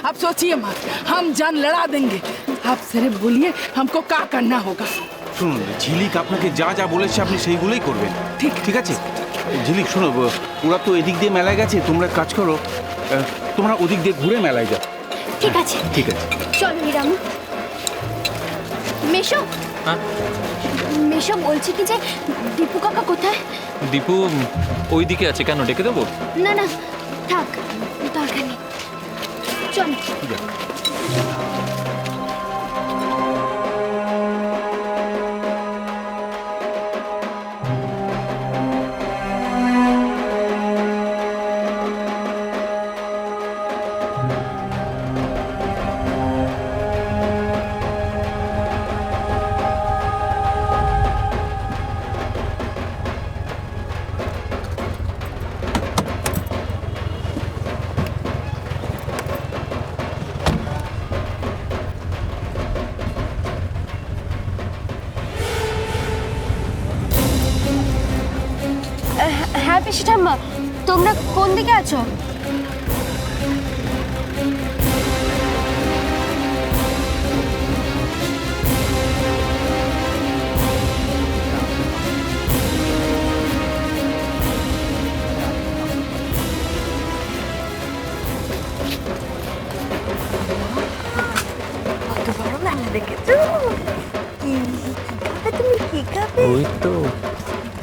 आप सोचिए मत, हम जान लड़ा देंगे। आप सिर्फ बोलिए हमको क्या करना होगा। শুনুন, ঝিলিক আপনাকে যা যা বলেছে আপনি সেইগুলোই করবেন। ঠিক ঠিক আছে ঝিলিক, শোনো, ওরা তো এদিক দিয়ে মেলায় গেছে, তোমরা এক কাজ করো, তোমরা ওদিক দিয়ে ঘুরে মেলায় যাও। ঠিক আছে ঠিক আছে। চলো হিরামু। মেশো, হ্যাঁ মেশো বলছি কি যে দীপু কাকা কোথায়? দীপু ওইদিকে আছে, কেন ডেকে দেবো? না না থাক, দরকার নেই, চল। হ্যাঁ পিসি ঠাম্মা, তোমরা কোন দিকে আছো? ওই তো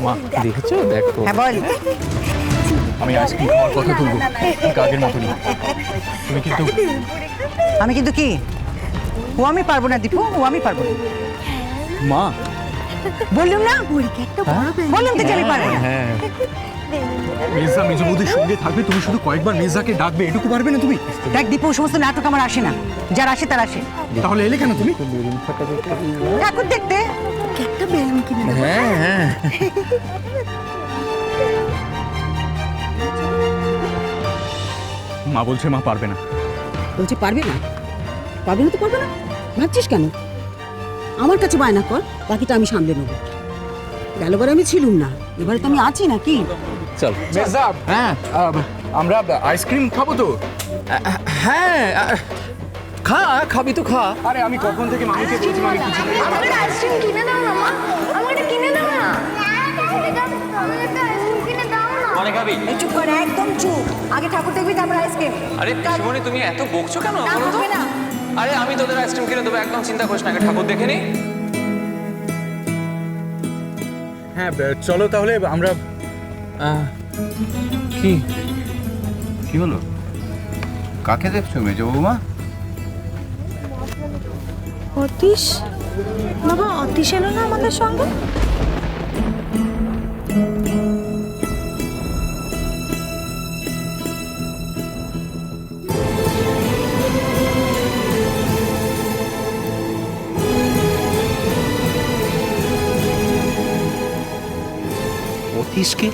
মা, দেখেছো? দেখো হ্যাঁ বল। আমি আইসক্রিম খাওয়ার কথা তুলবো, কাজের মতনই। তুমি কিন্তু আমি কিন্তু কি, ও আমি পারবো না দীপু, ও আমি পারবো না। মা, বললুম না, বললাম তো যে আমি পারবো না। হ্যাঁ মেজদা মেজবৌদির সঙ্গে থাকবে, তুমি শুধু কয়েকবার মেজদাকে ডাকবে, এটুকু পারবে না তুমি? দেখ দীপু, ও সমস্ত নাটক আমার আসে না, যার আসে তার আসে। তাহলে এলে কেন তুমি? ঠাকুর দেখতে। হ্যাঁ হ্যাঁ মা বলছে মা পারবে না। বলছি পারবে না, পারবে না তো পারবে না, ভাবছিস কেন? আমার কাছে বায়না কর, বাকিটা আমি সামলে নেবো। গেলবার আমি ছিলুম না, এবারে তো আমি আছি নাকি? চল। মেজদা, হ্যাঁ আমরা আইসক্রিম খাবো তো? হ্যাঁ, খা, খাবি তো খা। আরে আমি কখন থেকে মামিকে বলছি মামি কিছু নেই। আমাকে আইসক্রিম কিনে দাও না মা, আমাকে কিনে দাও না। আমাকে একটা আইসক্রিম কিনে দাও না। মানে খাবি? এই চুপ কর, একদম চুপ। আগে ঠাকুর দেখবি, তারপর আইসক্রিম। আরে পিসিমণি, তুমি এত বকছো কেন? না বলো তো। হবে না। আরে আমি তোদের আইসক্রিম কিনে দেবো, একদম চিন্তা করিস না, আগে ঠাকুর দেখে নি। হ্যাঁ চলো তাহলে আমরা। কি কি হলো? কাকে দেখছো মেজ বৌমা? অতীশ, বাবা অতীশ এলো না আমাদের সঙ্গে? অতীশকে?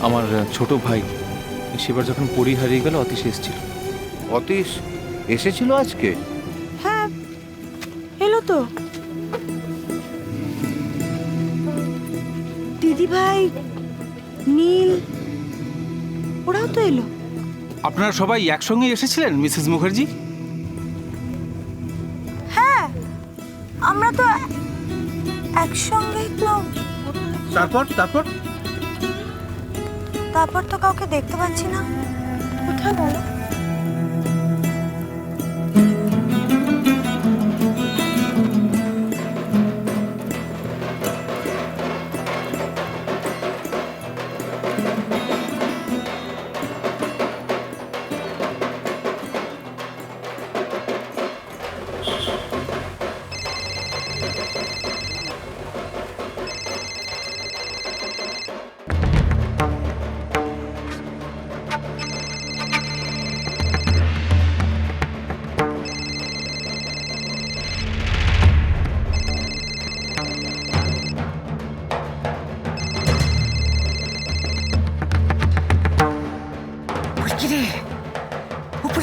আমার ছোট ভাই, সেবার যখন পরি হারিয়ে গেল অতীশ এসেছিল। অতীশ এসেছিল আজকে? হ্যাঁ এলো তো। দিদি ভাই, নীল, ওরাও তো এলো। আপনারা সবাই একসঙ্গে এসেছিলেন মিসেস মুখার্জি? হ্যাঁ আমরা তো একসঙ্গেই তো। তারপর তারপর তারপর তো কাউকে দেখতে পাচ্ছি না, কোথায় বলো?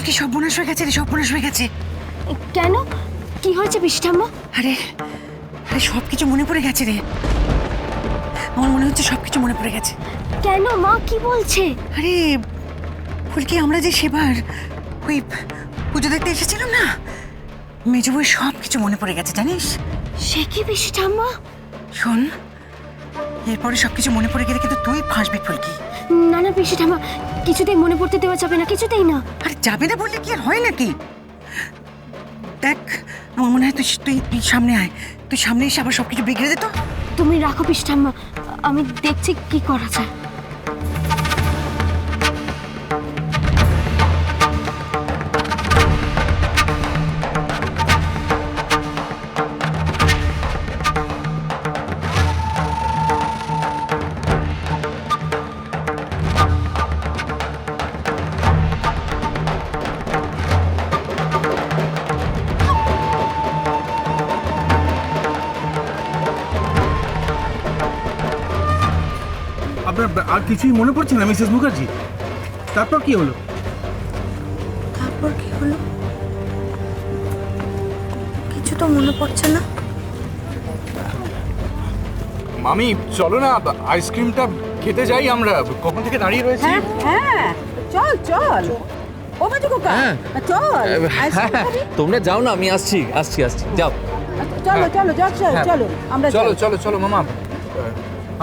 কি সর্বনাশ হয়ে গেছে রে, সর্বনাশ হয়ে গেছে। কেন, কি হয়েছে পিসি ঠাম্মা? আরে আরে সবকিছু মনে পড়ে গেছে রে, আমার মনে হচ্ছে সবকিছু মনে পড়ে গেছে। কেন মা, কি বলছে? আরে ফুলকি, আমরা যে সেবার ওই পুজো দেখতে এসেছিলাম না, মেজো বউয়ের সব কিছু মনে পড়ে গেছে জানিস। সে কি পিসি ঠাম্মা? শোন, এরপরে সবকিছু মনে পড়ে গেলে কিন্তু তুই ফাঁসবি ফুলকি। না না পিসি ঠাম্মা, কিছুতেই মনে পড়তে দেওয়া যাবে না, কিছুতেই না। আরে যাবে না বললে কি আর হয় নাকি? দেখ, আমার মনে হয় তুই সামনে আয়, তুই সামনে এসে আবার সবকিছু বিগড়ে দে তো। তুমি রাখো পিসি ঠাম্মা, আমি দেখছি কি করা যায়। আপনার আর কিছুই মনে পড়ছে না মিসেস মুখার্জি? তারপর কি হলো? তারপর কি হলো কিছু তো মনে পড়ছে না। মামি চলো না, আইসক্রিমটা খেতে যাই আমরা। কখন থেকে দাঁড়িয়ে রয়েছি। হ্যাঁ চল চল, ও বাজু কোকা চল, আইসক্রিম খাবি? তোমরা যাও না, আমি আসছি আসছি আসছি, যাও। চলো চলো চলো চলো আমরা চলো যাই। চলো চলো মামা,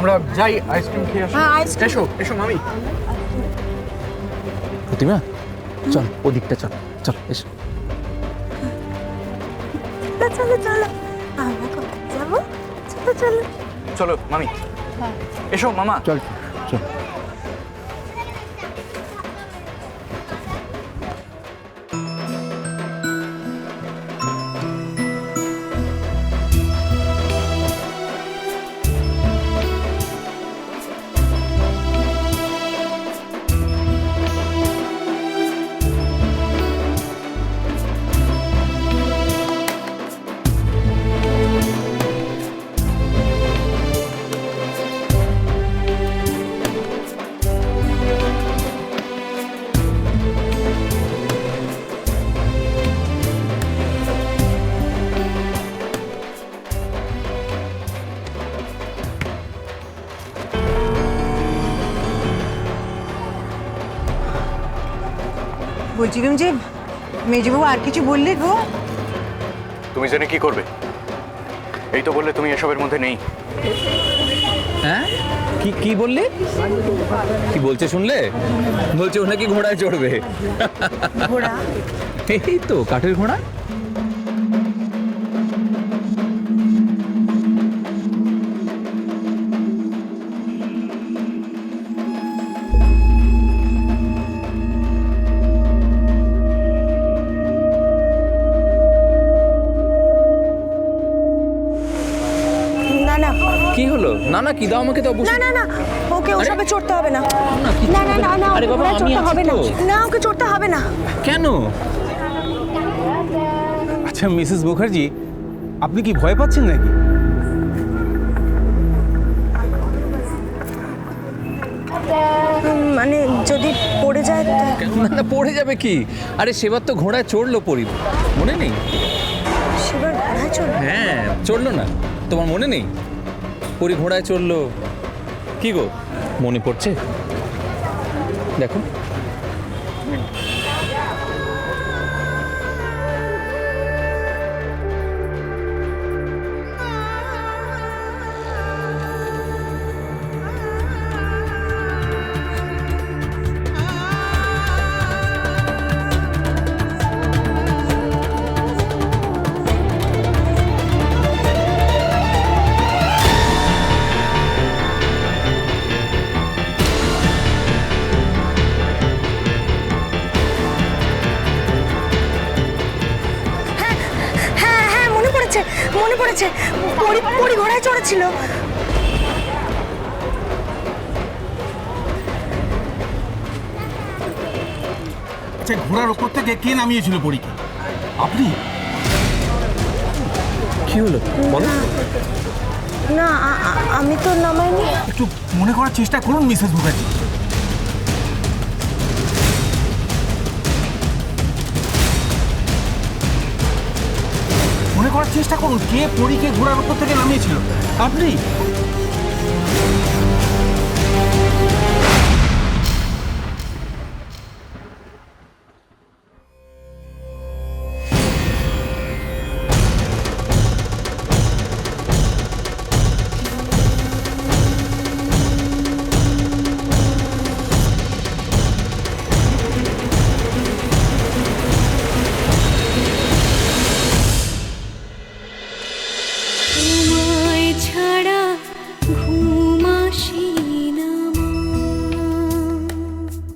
আমরা যাই আইসক্রিম খেয়ে আসি। হ্যাঁ, আইসক্রিম। এসো এসো মামি। প্রতিমা চল, ওদিকটা চল, চল এসো। চলো চলো, আমরা কোথায় যাবো? চলো চলো। চলো মামি, এসো মামা। চল চল। বলছিলাম যে মেজো বউ আর কিছু বললে গো? তুমি জেনে কি করবে? এই তো বললে তুমি এসবের মধ্যে নেই। হ্যাঁ, কি কি বললে? কি বলছে শুনলে? বলছে ও নাকি ঘোড়ায় চড়বে। ঘোড়া? এই তো কাঠের ঘোড়া। না না কি হলো? না না, কি দাও আমাকে তো অবশ্যই। না না, ওকে ওসবে চড়তে হবে না। না, কিচ্ছু না না হবে না না, আরে বাবা, আমি চড়তে আছি হবে না। তো। না ওকে চড়তে হবে না। কেন? আচ্ছা মিসেস মুখার্জি, আপনি কি ভয় পাচ্ছেন নাকি? মানে যদি পড়ে যায় তো? না না, পড়ে যাবে কি? আরে সেবার তো ঘোড়ায় চড়লো পরি, মনে নেই? সেবার ঘোড়ায় চড়বে? হ্যাঁ চড়লো না, তোমার মনে নেই? পরি ঘোড়ায় চড়লো। কি গো, মনে পড়ছে? দেখো। মনে পড়েছে, পরি ঘোড়ায় চড়েছিল। আচ্ছা ঘোড়ার ওপর থেকে কে নামিয়েছিল পরীকে? আপনি? কি হলো বলো? না আমি তো নামাইনি। একটু মনে করার চেষ্টা করুন মিসেস মুখার্জি। মনে করার চেষ্টা করুন, কে পরীকে ঘোড়ার ওপর থেকে নামিয়েছিল? আপনি?